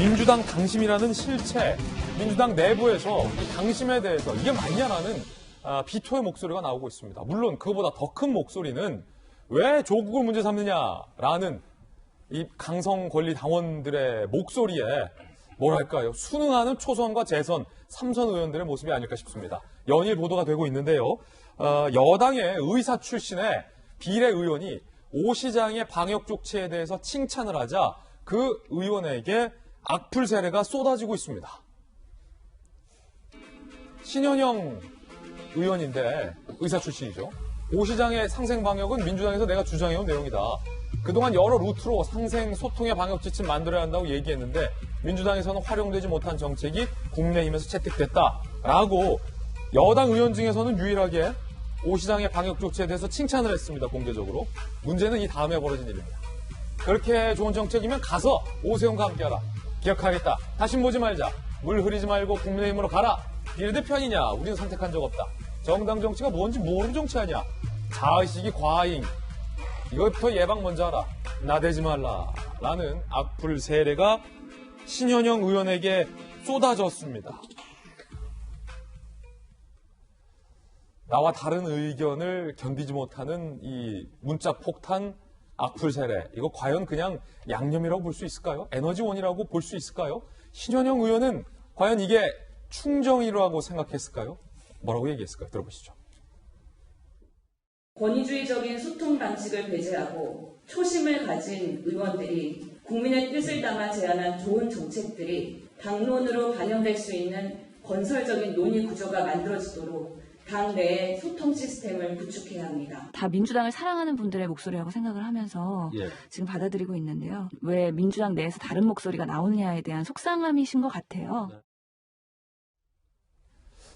민주당 당심이라는 실체, 민주당 내부에서 당심에 대해서 이게 맞냐라는 비토의 목소리가 나오고 있습니다. 물론 그거보다 더 큰 목소리는 왜 조국을 문제 삼느냐라는 이 강성 권리 당원들의 목소리에 뭐랄까요, 순응하는 초선과 재선, 삼선 의원들의 모습이 아닐까 싶습니다. 연일 보도가 되고 있는데요. 여당의 의사 출신의 비례 의원이 오 시장의 방역 조치에 대해서 칭찬을 하자 그 의원에게 악플 세례가 쏟아지고 있습니다. 신현영 의원인데 의사 출신이죠. 오 시장의 상생 방역은 민주당에서 내가 주장해온 내용이다. 그동안 여러 루트로 상생 소통의 방역 지침 만들어야 한다고 얘기했는데 민주당에서는 활용되지 못한 정책이 국민의힘에서 채택됐다라고 여당 의원 중에서는 유일하게 오 시장의 방역 조치에 대해서 칭찬을 했습니다. 공개적으로. 문제는 이 다음에 벌어진 일입니다. 그렇게 좋은 정책이면 가서 오세훈과 함께하라. 기억하겠다. 다시 보지 말자. 물 흐리지 말고 국민의힘으로 가라. 비례대표이냐? 우리는 선택한 적 없다. 정당 정치가 뭔지 모르는 정치 아니야. 자의식이 과잉. 이것부터 예방 먼저 하라. 나대지 말라. 라는 악플 세례가 신현영 의원에게 쏟아졌습니다. 나와 다른 의견을 견디지 못하는 이 문자 폭탄 악플 세례. 이거 과연 그냥 양념이라고 볼 수 있을까요? 에너지원이라고 볼 수 있을까요? 신현영 의원은 과연 이게 충정이라고 생각했을까요? 뭐라고 얘기했을까요? 들어보시죠. 권위주의적인 소통 방식을 배제하고 초심을 가진 의원들이 국민의 뜻을 담아 제안한 좋은 정책들이 당론으로 반영될 수 있는 건설적인 논의 구조가 만들어지도록 당 내의 소통 시스템을 구축해야 합니다. 다 민주당을 사랑하는 분들의 목소리라고 생각을 하면서 지금 받아들이고 있는데요. 왜 민주당 내에서 다른 목소리가 나오느냐에 대한 속상함이신 것 같아요.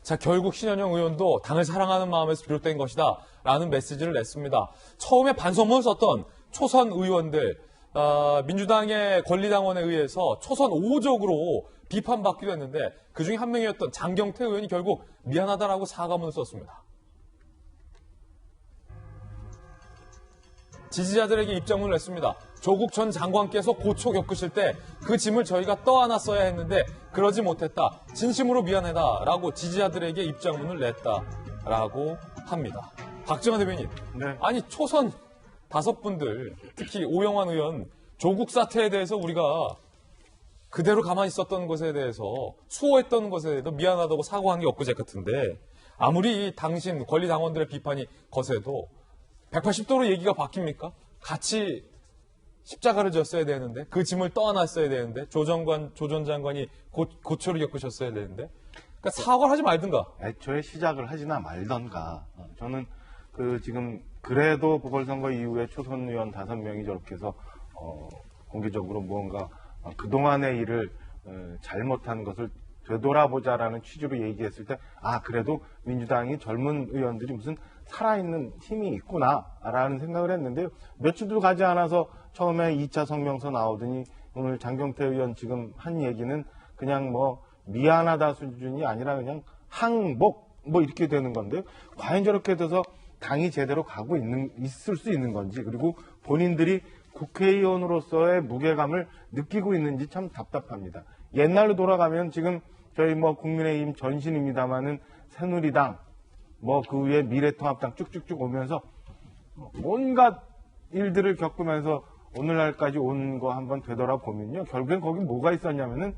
자, 결국 신현영 의원도 당을 사랑하는 마음에서 비롯된 것이다 라는 메시지를 냈습니다. 처음에 반성문을 썼던 초선 의원들, 민주당의 권리당원에 의해서 초선 5적으로 비판받기도 했는데 그중에 한 명이었던 장경태 의원이 결국 미안하다라고 사과문을 썼습니다. 지지자들에게 입장문을 냈습니다. 조국 전 장관께서 고초 겪으실 때 그 짐을 저희가 떠안았어야 했는데 그러지 못했다. 진심으로 미안하다라고 지지자들에게 입장문을 냈다라고 합니다. 박정환 대변인, 네. 아니 초선 5분들, 특히 오영환 의원, 조국 사태에 대해서 우리가 그대로 가만히 있었던 것에 대해서 수호했던 것에 대해서 미안하다고 사과한 게 엊그제 같은데 아무리 당신 권리당원들의 비판이 거세도 180도로 얘기가 바뀝니까? 같이 십자가를 졌어야 되는데 그 짐을 떠안았어야 되는데 조 전 장관이 고초를 겪으셨어야 되는데 그러니까 사과를 하지 말든가. 애초에 시작을 하지나 말던가. 저는 지금 그래도 보궐선거 이후에 초선 의원 5명이 저렇게 해서 공개적으로 무언가 그동안의 일을 잘못한 것을 되돌아보자라는 취지로 얘기했을 때 그래도 민주당이 젊은 의원들이 무슨 살아있는 힘이 있구나라는 생각을 했는데요. 며칠도 가지 않아서 처음에 2차 성명서 나오더니 오늘 장경태 의원 지금 한 얘기는 그냥 미안하다 수준이 아니라 그냥 항복 이렇게 되는 건데요. 과연 저렇게 돼서 당이 제대로 가고 있을 수 있는 건지, 그리고 본인들이 국회의원으로서의 무게감을 느끼고 있는지 참 답답합니다. 옛날로 돌아가면 지금 저희 국민의힘 전신입니다마는 새누리당, 그 위에 미래통합당 쭉쭉쭉 오면서 온갖 일들을 겪으면서 오늘날까지 온 거 한번 되돌아보면요. 결국엔 거기 뭐가 있었냐면은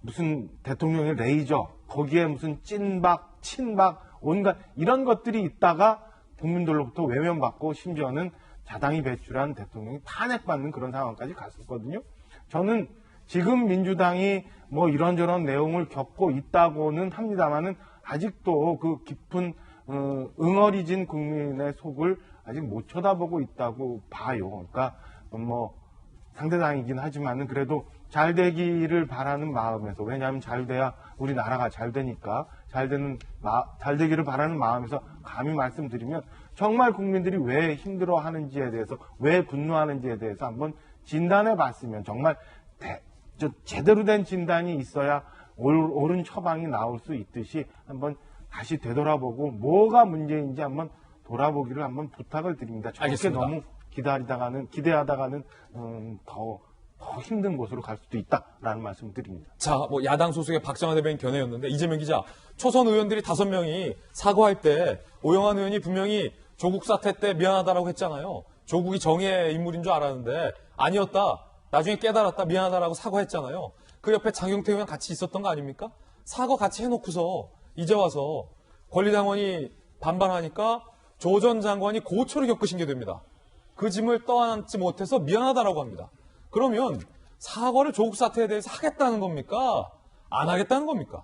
무슨 대통령의 레이저, 거기에 무슨 찐박, 친박, 온갖 이런 것들이 있다가 국민들로부터 외면받고 심지어는 자당이 배출한 대통령이 탄핵받는 그런 상황까지 갔었거든요. 저는 지금 민주당이 이런저런 내용을 겪고 있다고는 합니다만은 아직도 그 깊은 응어리진 국민의 속을 아직 못 쳐다보고 있다고 봐요. 그러니까 상대당이긴 하지만은 그래도 잘 되기를 바라는 마음에서, 왜냐하면 잘 돼야 우리 나라가 잘 되니까 잘 되기를 바라는 마음에서 감히 말씀드리면 정말 국민들이 왜 힘들어하는지에 대해서, 왜 분노하는지에 대해서 한번 진단해 봤으면 정말 제대로 된 진단이 있어야 옳은 처방이 나올 수 있듯이 한번 다시 되돌아보고 뭐가 문제인지 한번 돌아보기를 한번 부탁을 드립니다. 저렇게 알겠습니다. 너무 기대하다가는 더 더 힘든 곳으로 갈 수도 있다라는 말씀을 드립니다. 자, 뭐 야당 소속의 박정환 대변인 견해였는데 이재명 기자, 초선 의원들이 5명이 사과할 때 오영환 의원이 분명히 조국 사태 때 미안하다라고 했잖아요. 조국이 정의의 인물인 줄 알았는데 아니었다. 나중에 깨달았다. 미안하다라고 사과했잖아요. 그 옆에 장경태 의원 같이 있었던 거 아닙니까? 사과 같이 해놓고서 이제 와서 권리당원이 반발하니까 조 전 장관이 고초를 겪으신 게 됩니다. 그 짐을 떠안지 못해서 미안하다라고 합니다. 그러면 사과를 조국 사태에 대해서 하겠다는 겁니까? 안 하겠다는 겁니까?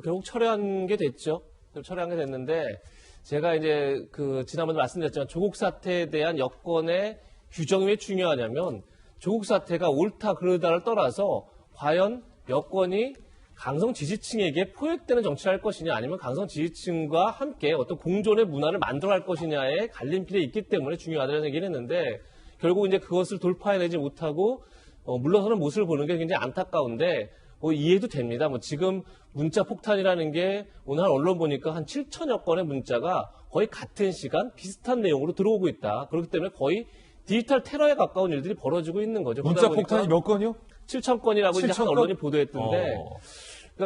결국 철회한 게 됐죠. 철회한 게 됐는데 제가 이제 지난번에 말씀드렸지만 조국 사태에 대한 여권의 규정이 왜 중요하냐면 조국 사태가 옳다 그르다를 떠나서 과연 여권이 강성 지지층에게 포획되는 정치를 할 것이냐 아니면 강성 지지층과 함께 어떤 공존의 문화를 만들어갈 것이냐의 갈림길에 있기 때문에 중요하다는 얘기를 했는데 결국 이제 그것을 돌파해내지 못하고 물러서는 모습을 보는 게 굉장히 안타까운데 이해도 됩니다. 지금 문자 폭탄이라는 게 오늘 한 언론 보니까 한 7천여 건의 문자가 거의 같은 시간 비슷한 내용으로 들어오고 있다. 그렇기 때문에 거의 디지털 테러에 가까운 일들이 벌어지고 있는 거죠. 문자 폭탄이 몇 건이요? 7천 건이라고 이제 한 언론이 보도했던데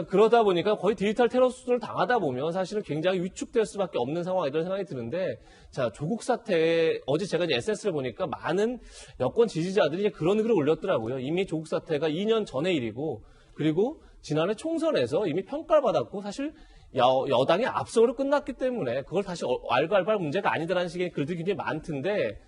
그러다 보니까 거의 디지털 테러 수준을 당하다 보면 사실은 굉장히 위축될 수밖에 없는 상황이라는 생각이 드는데 자, 조국 사태에 어제 제가 이제 SNS를 보니까 많은 여권 지지자들이 이제 그런 글을 올렸더라고요. 이미 조국 사태가 2년 전의 일이고 그리고 지난해 총선에서 이미 평가를 받았고 사실 여당이 압승으로 끝났기 때문에 그걸 다시 알갈발 문제가 아니다라는 식의 글들이 굉장히 많던데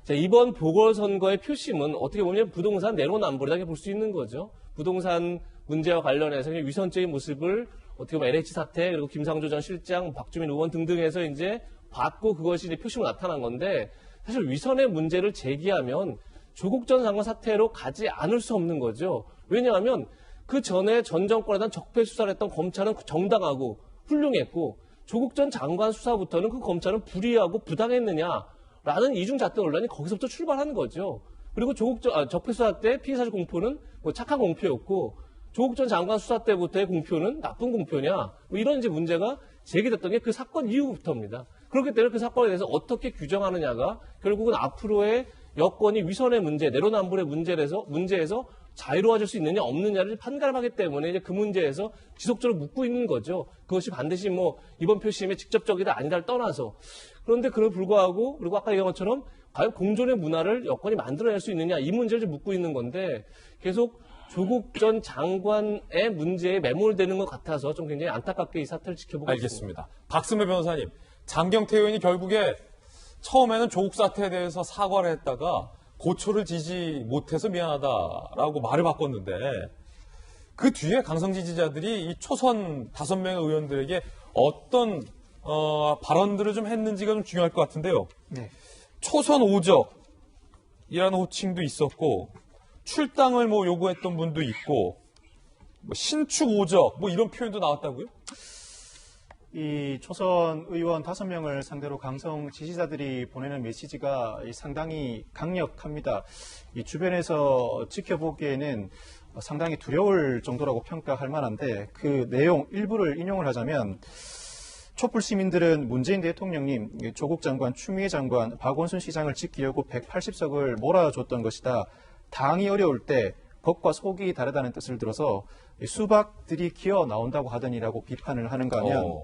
자, 이번 보궐선거의 표심은 어떻게 보면 부동산 내로남불이라고 볼 수 있는 거죠. 부동산 문제와 관련해서 위선적인 모습을 어떻게 보면 LH 사태 그리고 김상조 전 실장, 박주민 의원 등등에서 이제 봤고 그것이 이제 표심으로 나타난 건데 사실 위선의 문제를 제기하면 조국 전 장관 사태로 가지 않을 수 없는 거죠. 왜냐하면 그 전에 전 정권에 대한 적폐 수사를 했던 검찰은 정당하고 훌륭했고 조국 전 장관 수사부터는 그 검찰은 불의하고 부당했느냐라는 이중잣대 논란이 거기서부터 출발하는 거죠. 그리고 적폐 수사 때 피의사실 공표는 착한 공표였고 조국 전 장관 수사 때부터의 공표는 나쁜 공표냐 이런 이제 문제가 제기됐던 게 그 사건 이후부터입니다. 그렇기 때문에 그 사건에 대해서 어떻게 규정하느냐가 결국은 앞으로의 여권이 위선의 문제, 내로남불의 문제에서 자유로워질 수 있느냐 없느냐를 판가름하기 때문에 이제 그 문제에서 지속적으로 묻고 있는 거죠. 그것이 반드시 이번 표심에 직접적이다 아니다를 떠나서 그런데 그에 불구하고 그리고 아까 얘기한 것처럼 과연 공존의 문화를 여권이 만들어낼 수 있느냐 이 문제를 묻고 있는 건데 계속 조국 전 장관의 문제에 매몰되는 것 같아서 좀 굉장히 안타깝게 이 사태를 지켜보고 있습니다. 알겠습니다. 박승배 변호사님, 장경태 의원이 결국에 처음에는 조국 사태에 대해서 사과를 했다가 고초를 지지 못해서 미안하다라고 말을 바꿨는데 그 뒤에 강성 지지자들이 이 초선 5명의 의원들에게 어떤 발언들을 좀 했는지가 좀 중요할 것 같은데요. 네. 초선 오적이라는 호칭도 있었고 출당을 요구했던 분도 있고 신축 오적 이런 표현도 나왔다고요? 이 초선 의원 5명을 상대로 강성 지지자들이 보내는 메시지가 상당히 강력합니다. 이 주변에서 지켜보기에는 상당히 두려울 정도라고 평가할 만한데 그 내용 일부를 인용을 하자면 촛불 시민들은 문재인 대통령님, 조국 장관, 추미애 장관, 박원순 시장을 지키려고 180석을 몰아줬던 것이다. 당이 어려울 때 겉과 속이 다르다는 뜻을 들어서 수박들이 기어 나온다고 하더니라고 비판을 하는가 하면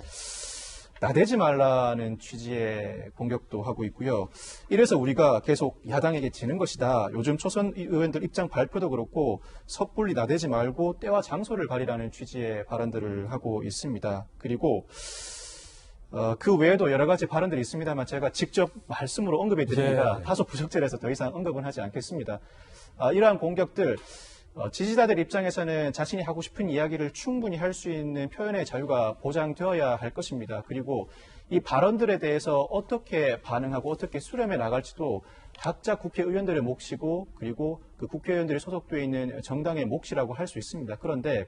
나대지 말라는 취지의 공격도 하고 있고요. 이래서 우리가 계속 야당에게 지는 것이다. 요즘 초선 의원들 입장 발표도 그렇고 섣불리 나대지 말고 때와 장소를 가리라는 취지의 발언들을 하고 있습니다. 그리고 그 외에도 여러 가지 발언들이 있습니다만 제가 직접 말씀으로 언급해 드립니다. 다소 부적절해서 더 이상 언급은 하지 않겠습니다. 이러한 공격들 지지자들 입장에서는 자신이 하고 싶은 이야기를 충분히 할 수 있는 표현의 자유가 보장되어야 할 것입니다. 그리고 이 발언들에 대해서 어떻게 반응하고 어떻게 수렴해 나갈지도 각자 국회의원들의 몫이고 그리고 그 국회의원들이 소속되어 있는 정당의 몫이라고 할 수 있습니다. 그런데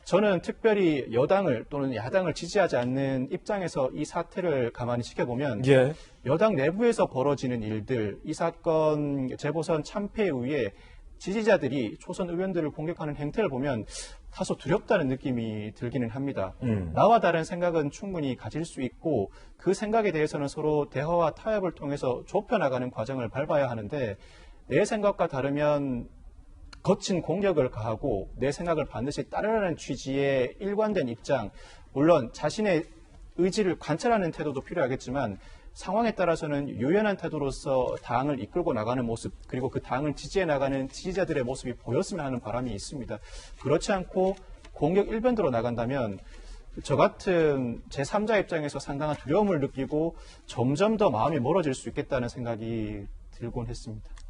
저는 특별히 여당을 또는 야당을 지지하지 않는 입장에서 이 사태를 가만히 지켜보면 여당 내부에서 벌어지는 일들, 이 사건 재보선 참패에 의해 지지자들이 초선 의원들을 공격하는 행태를 보면 다소 두렵다는 느낌이 들기는 합니다. 나와 다른 생각은 충분히 가질 수 있고 그 생각에 대해서는 서로 대화와 타협을 통해서 좁혀나가는 과정을 밟아야 하는데 내 생각과 다르면 거친 공격을 가하고 내 생각을 반드시 따르라는 취지의 일관된 입장, 물론 자신의 의지를 관찰하는 태도도 필요하겠지만 상황에 따라서는 유연한 태도로서 당을 이끌고 나가는 모습, 그리고 그 당을 지지해 나가는 지지자들의 모습이 보였으면 하는 바람이 있습니다. 그렇지 않고 공격 일변도로 나간다면 저 같은 제3자 입장에서 상당한 두려움을 느끼고 점점 더 마음이 멀어질 수 있겠다는 생각이 들곤 했습니다.